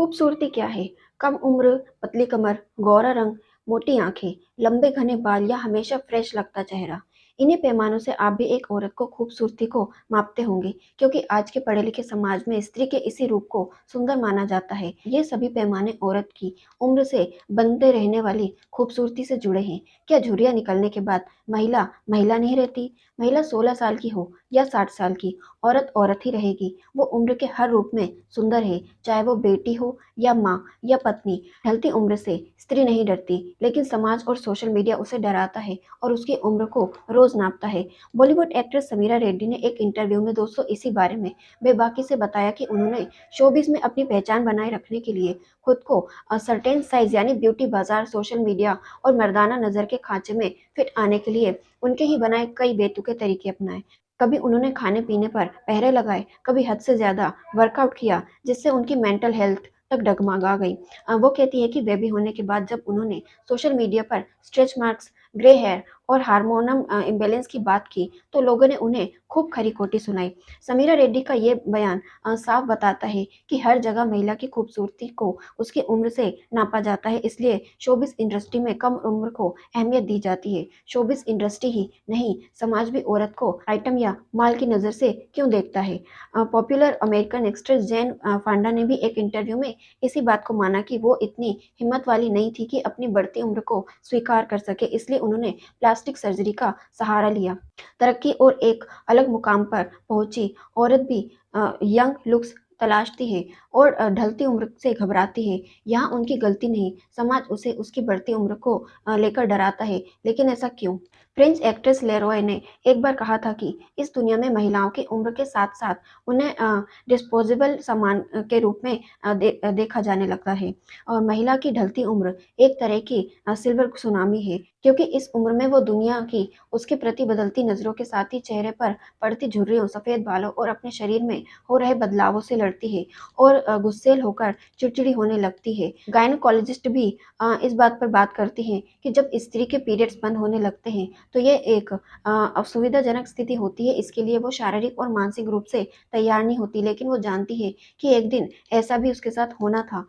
खूबसूरती क्या है? कम उम्र, पतली कमर, गोरा रंग, मोटी आँखें, लंबे घने बाल या हमेशा फ्रेश लगता चेहरा। इन्हीं पैमानों से आप भी एक औरत को खूबसूरती को मापते होंगे, क्योंकि आज के पढ़े-लिखे समाज में स्त्री के इसी रूप को सुंदर माना जाता है। ये सभी पैमाने औरत की उम्र से बनते रहने वाली खूबसूरती से जुड़े हैं। क्या झुर्रियाँ निकलने के बाद महिला, महिला नहीं रहती? महिला 16 साल की हो या 60 साल की, औरत औरत ही रहेगी। वो उम्र के हर रूप में सुंदर है, चाहे वो बेटी हो या माँ या पत्नी। ढलती उम्र से स्त्री नहीं डरती, लेकिन समाज और सोशल मीडिया उसे डराता है और उसकी उम्र को रोज नापता है। बॉलीवुड एक्ट्रेस समीरा रेड्डी ने एक इंटरव्यू में दोस्तों इसी बारे में बेबाकी से बताया कि उन्होंने शोबिज में अपनी पहचान बनाए रखने के लिए खुद को सर्टेन साइज यानी ब्यूटी बाजार, सोशल मीडिया और मर्दाना नजर के खांचे में फिट आने के लिए उनके ही बनाए कई बेतुके तरीके अपनाए। कभी उन्होंने खाने पीने पर पहरे लगाए, कभी हद से ज्यादा वर्कआउट किया, जिससे उनकी मेंटल हेल्थ तक डगमगा गई। वो कहती है कि बेबी होने के बाद जब उन्होंने सोशल मीडिया पर स्ट्रेच मार्क्स, ग्रे हेयर और हार्मोनम इम्बैलेंस की बात की, तो लोगों ने उन्हें खूब खरी-खोटी सुनाई। समीरा रेड्डी का ये बयान साफ बताता है कि हर जगह महिला की खूबसूरती को उसकी उम्र से नापा जाता है, इसलिए शोबिज़ इंडस्ट्री में कम उम्र को अहमियत दी जाती है। शोबिज़ इंडस्ट्री ही नहीं, समाज भी औरत को आइटम या माल की नज़र से क्यों देखता है? पॉपुलर अमेरिकन एक्ट्रेस जेन फांडा ने भी एक इंटरव्यू में इसी बात को माना कि वो इतनी हिम्मत वाली नहीं थी कि अपनी बढ़ती उम्र को स्वीकार कर सके, इसलिए उन्होंने प्लास्टिक सर्जरी का सहारा लिया। तरक्की और एक अलग मुकाम पर पहुंची औरत भी यंग लुक्स तलाशती है और ढलती उम्र से घबराती है। यहाँ उनकी गलती नहीं, समाज उसे उसकी बढ़ती उम्र को लेकर डराता है। लेकिन ऐसा क्यों? फ्रेंच एक्ट्रेस लेरॉय ने एक बार कहा था कि इस दुनिया में महिलाओं की उम्र के साथ-साथ उन्हें डिस्पोजेबल सामान के रूप में देखा जाने लगता है। और महिला की ढलती उम्र एक तरह की सिल्वर सुनामी है, क्योंकि इस उम्र में वो दुनिया की उसके प्रति बदलती नज़रों के साथ ही चेहरे पर पड़ती झुर्रियों, सफ़ेद बालों और अपने शरीर में हो रहे बदलावों से लड़ती है और गुस्सैल होकर चिड़चिड़ी होने लगती है। गायनोकोलॉजिस्ट भी इस बात पर बात करती हैं कि जब स्त्री के पीरियड्स बंद होने लगते हैं, तो ये एक असुविधाजनक स्थिति होती है। इसके लिए वो शारीरिक और मानसिक रूप से तैयार नहीं होती, लेकिन वो जानती है कि एक दिन ऐसा भी उसके साथ होना था।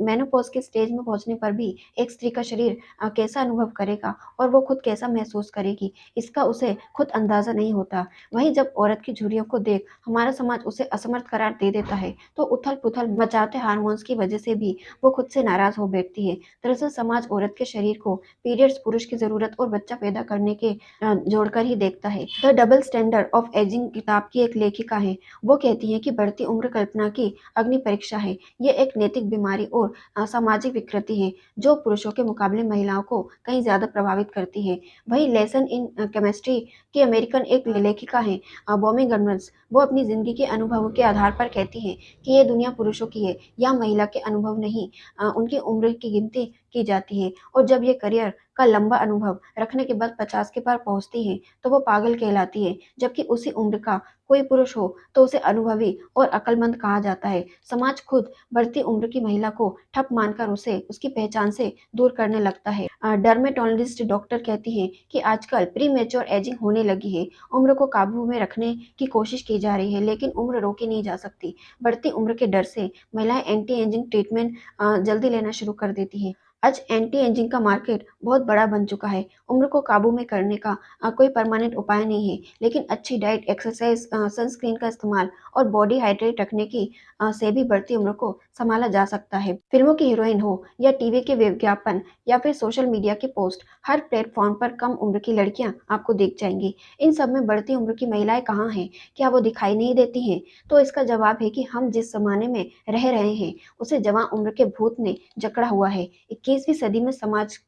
मेनोपॉज़ के स्टेज में पहुँचने पर भी एक स्त्री का शरीर कैसा अनुभव करेगा और वो खुद कैसा महसूस करेगी, इसका उसे खुद अंदाज़ा नहीं होता। वहीं जब औरत की झुर्रियों को देख हमारा समाज उसे असमर्थ करार दे देता है, तो उथल-पुथल मचाते हार्मोन्स की वजह से भी वो खुद से नाराज़ हो बैठती है। दरअसल समाज औरत के शरीर को पीरियड्स, पुरुष की ज़रूरत और बच्चा पैदा करने के जोड़कर ही देखता है। The double standard of ageing किताब की एक लेखिका है। वो कहती हैं कि बढ़ती उम्र कल्पना की अग्नि परीक्षा है। ये एक नैतिक बीमारी और सामाजिक विकृति है, जो पुरुषों के मुकाबले महिलाओं को कहीं ज़्यादा प्रभावित करती है। वहीं लेसन इन केमिस्ट्री की अमेरिकन एक लेखिका हैं बॉमी गन्वर्स। वो अपनी ज़िंदगी के अनुभवों के आधार पर कहती हैं कि ये दुनिया पुरुषों की है, या महिला के अनुभव नहीं, उनकी उम्र की गिनती की जाती है। और जब ये करियर का लंबा अनुभव रखने के बाद 50 के पार पहुँचती है, तो वो पागल कहलाती है, जबकि उसी उम्र का कोई पुरुष हो तो उसे अनुभवी और अक्लमंद कहा जाता है। समाज खुद बढ़ती उम्र की महिला को ठप मानकर उसे उसकी पहचान से दूर करने लगता है। डर्मेटोलॉजिस्ट डॉक्टर कहती हैं कि आजकल प्रीमेच्योर एजिंग होने लगी है। उम्र को काबू में रखने की कोशिश की जा रही है, लेकिन उम्र रोकी नहीं जा सकती। बढ़ती उम्र के डर से महिलाएं एंटी एजिंग ट्रीटमेंट जल्दी लेना शुरू कर देती हैं। आज एंटी एजिंग का मार्केट बहुत बड़ा बन चुका है। उम्र को काबू में करने का कोई परमानेंट उपाय नहीं है, लेकिन अच्छी डाइट, एक्सरसाइज, सनस्क्रीन का इस्तेमाल और बॉडी हाइड्रेट रखने की से भी बढ़ती उम्र को संभाला जा सकता है। फिल्मों की हीरोइन हो या टीवी के विज्ञापन या फिर सोशल मीडिया के पोस्ट, हर प्लेटफॉर्म पर कम उम्र की लड़कियां आपको दिख जाएंगी। इन सब में बढ़ती उम्र की महिलाएं कहाँ हैं? क्या वो दिखाई नहीं देती हैं? तो इसका जवाब है कि हम जिस जमाने में रह रहे हैं, उसे जवां उम्र के भूत ने जकड़ा हुआ है। 21वीं सदी में समाज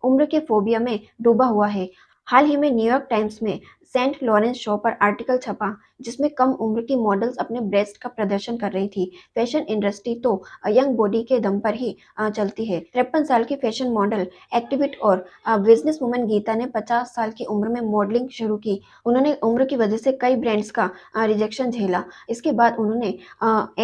उम्र के फोबिया में डूबा हुआ है। हाल ही में न्यूयॉर्क टाइम्स में सेंट लॉरेंस शो पर आर्टिकल छपा, जिसमें कम उम्र की मॉडल्स अपने ब्रेस्ट का प्रदर्शन कर रही थी। फैशन इंडस्ट्री तो यंग बॉडी के दम पर ही चलती है। 53 साल की फैशन मॉडल, एक्टिविस्ट और बिजनेस वुमन गीता ने 50 साल की उम्र में मॉडलिंग शुरू की। उन्होंने उम्र की वजह से कई ब्रांड्स का रिजेक्शन झेला। इसके बाद उन्होंने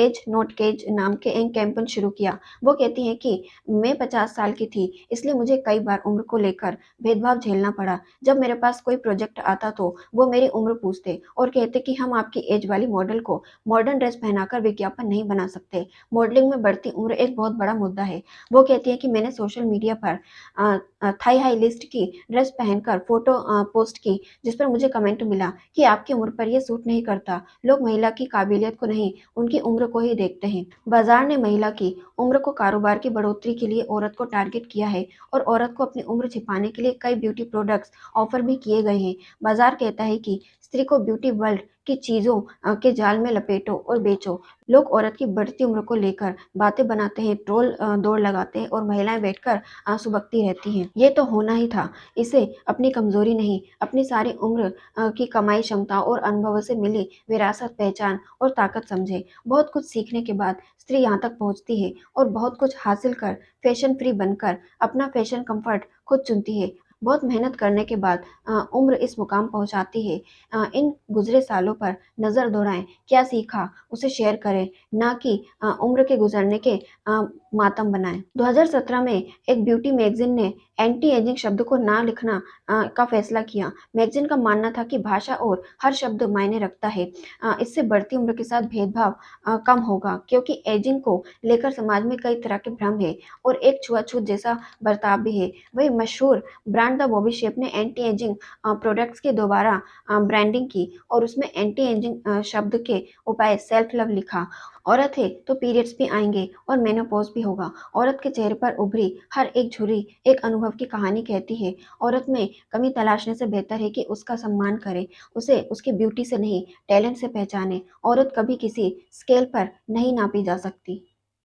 एज नॉट केज नाम के एक कैंपेन शुरू किया। वो कहती हैं कि मैं 50 साल की थी, इसलिए मुझे कई बार उम्र को लेकर भेदभाव झेलना पड़ा। जब मेरे पास कोई प्रोजेक्ट आता तो वो मेरी उम्र पूछते और कहते कि हम आपकी एज वाली मॉडल को मॉडर्न ड्रेस पहनाकर विज्ञापन नहीं बना सकते। मॉडलिंग में बढ़ती उम्र एक बहुत बड़ा मुद्दा है। वो कहती है कि मैंने सोशल मीडिया पर थाई हाई लिस्ट की ड्रेस पहनकर फोटो पोस्ट की, जिस पर मुझे कमेंट मिला कि आपकी उम्र पर ये सूट नहीं करता। लोग महिला की काबिलियत को नहीं, उनकी उम्र को ही देखते हैं। बाजार ने महिला की उम्र को कारोबार की बढ़ोतरी के लिए औरत को टारगेट किया है और औरत को अपनी उम्र छिपाने के लिए कई ब्यूटी प्रोडक्ट्स ऑफर भी किए गए हैं। बाजार कहता है कि स्त्री को ब्यूटी वर्ल्ड की चीजों के जाल में लपेटो और बेचो। लोग औरत की बढ़ती उम्र को लेकर बातें बनाते हैं, ट्रोल दौड़ लगाते हैं और महिलाएं बैठकर आंसू बकती रहती हैं। ये तो होना ही था। इसे अपनी कमजोरी नहीं, अपनी सारी उम्र की कमाई, क्षमता और अनुभवों से मिली विरासत, पहचान और ताकत समझे। बहुत कुछ सीखने के बाद स्त्री यहाँ तक पहुँचती है और बहुत कुछ हासिल कर फैशन फ्री बनकर अपना फैशन कंफर्ट खुद चुनती है। बहुत मेहनत करने के बाद उम्र इस मुकाम पहुंचाती है। इन गुजरे सालों पर नज़र दौड़ाएं, क्या सीखा उसे शेयर करें, ना कि उम्र के गुजरने के मातम बनाएं। 2017 में एक ब्यूटी मैगजीन ने एंटी एजिंग शब्द को ना लिखना का फैसला किया। मैगजीन का मानना था कि भाषा और हर शब्द मायने रखता है। इससे बढ़ती उम्र के साथ भेदभाव कम होगा, क्योंकि एजिंग को लेकर समाज में कई तरह के भ्रम है और एक छुआछूत जैसा बर्ताव भी है। वही मशहूर ब्रांड द बॉबी शेप ने एंटी एजिंग प्रोडक्ट्स की दोबारा ब्रांडिंग की और उसमें एंटी एजिंग शब्द के उपाय सेल्फ लव लिखा। औरत है तो पीरियड्स भी आएंगे और मेनोपॉज भी होगा। औरत के चेहरे पर उभरी हर एक झुर्री एक अनुभव की कहानी कहती है। औरत में कमी तलाशने से बेहतर है कि उसका सम्मान करे, उसे उसकी ब्यूटी से नहीं, टैलेंट से पहचाने। औरत कभी किसी स्केल पर नहीं नापी जा सकती।